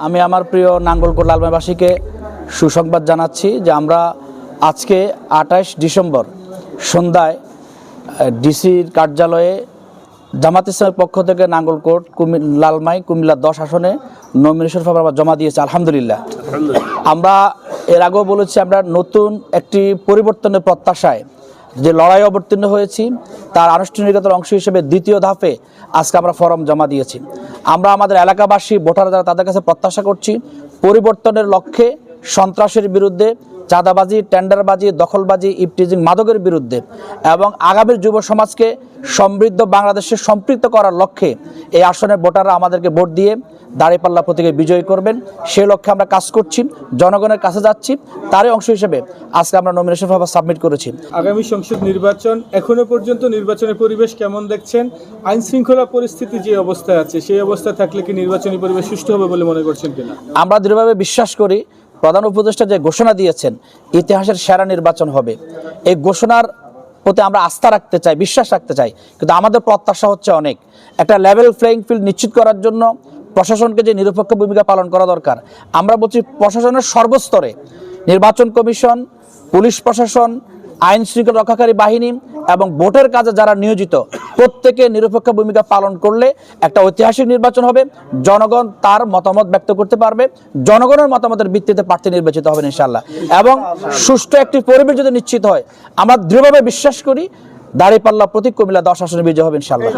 আমি আমার প্রিয় নাঙ্গলকোট লালমাইবাসীকে সুসংবাদ জানাচ্ছি যে আমরা আজকে ২৮ ডিসেম্বর সন্ধ্যায় ডিসির কার্যালয়ে জামাত ইসলামের পক্ষ থেকে নাঙ্গলকোট লালমাই কুমিল্লা 10 আসনে নমিনেশন ফর্ম আমরা জমা দিয়েছি। আলহামদুলিল্লাহ। আমরা এর আগেও বলেছি আমরা নতুন একটি পরিবর্তনের প্রত্যাশায় যে লড়াই অবতীর্ণ হয়েছি তার আনুষ্ঠানিকতার অংশ হিসেবে দ্বিতীয় ধাপে আজকে আমরা ফর্ম জমা দিয়েছি। আমরা আমাদের এলাকাবাসী ভোটার যারা তাদের কাছে প্রত্যাশা করছি পরিবর্তনের লক্ষ্যে সন্ত্রাসের বিরুদ্ধে, চাঁদাবাজি, টেন্ডারবাজি, দখলবাজি, ইফটিজিং, মাদকের বিরুদ্ধে এবং আগামীর যুব সমাজকে সমৃদ্ধ বাংলাদেশে সম্পৃক্ত করার লক্ষ্যে এই আসনে ভোটাররা আমাদেরকে ভোট দিয়ে দাঁড়িপাল্লা প্রতীকে বিজয়ী করবেন। সেই লক্ষ্যে আমরা কাজ করছি, জনগণের কাছে যাচ্ছি। তারই অংশ হিসেবে আজকে আমরা নমিনেশন ফর্ম সাবমিট করেছি। আগামী সংসদ নির্বাচন, এখনো পর্যন্ত নির্বাচনের পরিবেশ কেমন দেখছেন? আইন শৃঙ্খলা পরিস্থিতি যে অবস্থায় আছে সেই অবস্থা থাকলে কি নির্বাচনী পরিবেশ সুষ্ঠু হবে বলে মনে করছেন কিনা? আমরা দৃঢ়ভাবে বিশ্বাস করি প্রধান উপদেষ্টা যে ঘোষণা দিয়েছেন ইতিহাসের সেরা নির্বাচন হবে, এই ঘোষণার প্রতি আমরা আস্থা রাখতে চাই, বিশ্বাস রাখতে চাই। কিন্তু আমাদের প্রত্যাশা হচ্ছে অনেক। একটা লেভেল প্লেইং ফিল্ড নিশ্চিত করার জন্য প্রশাসনকে যে নিরপেক্ষ ভূমিকা পালন করা দরকার, আমরা বলছি প্রশাসনের সর্বস্তরে নির্বাচন কমিশন, পুলিশ প্রশাসন, আইন শৃঙ্খলা রক্ষাকারী বাহিনী এবং ভোটের কাজে যারা নিয়োজিত প্রত্যেকে নিরপেক্ষ ভূমিকা পালন করলে একটা ঐতিহাসিক নির্বাচন হবে। জনগণ তার মতামত ব্যক্ত করতে পারবে, জনগণের মতামতের ভিত্তিতে প্রার্থী নির্বাচিত হবেন ইনশাআল্লাহ। এবং সুষ্ঠু একটি পরিবেশ যদি নিশ্চিত হয় আমরা দৃঢ়ভাবে বিশ্বাস করি দাঁড়িপাল্লা প্রতীক কুমিল্লা 10 আসনে বিজয় হবে ইনশাআল্লাহ।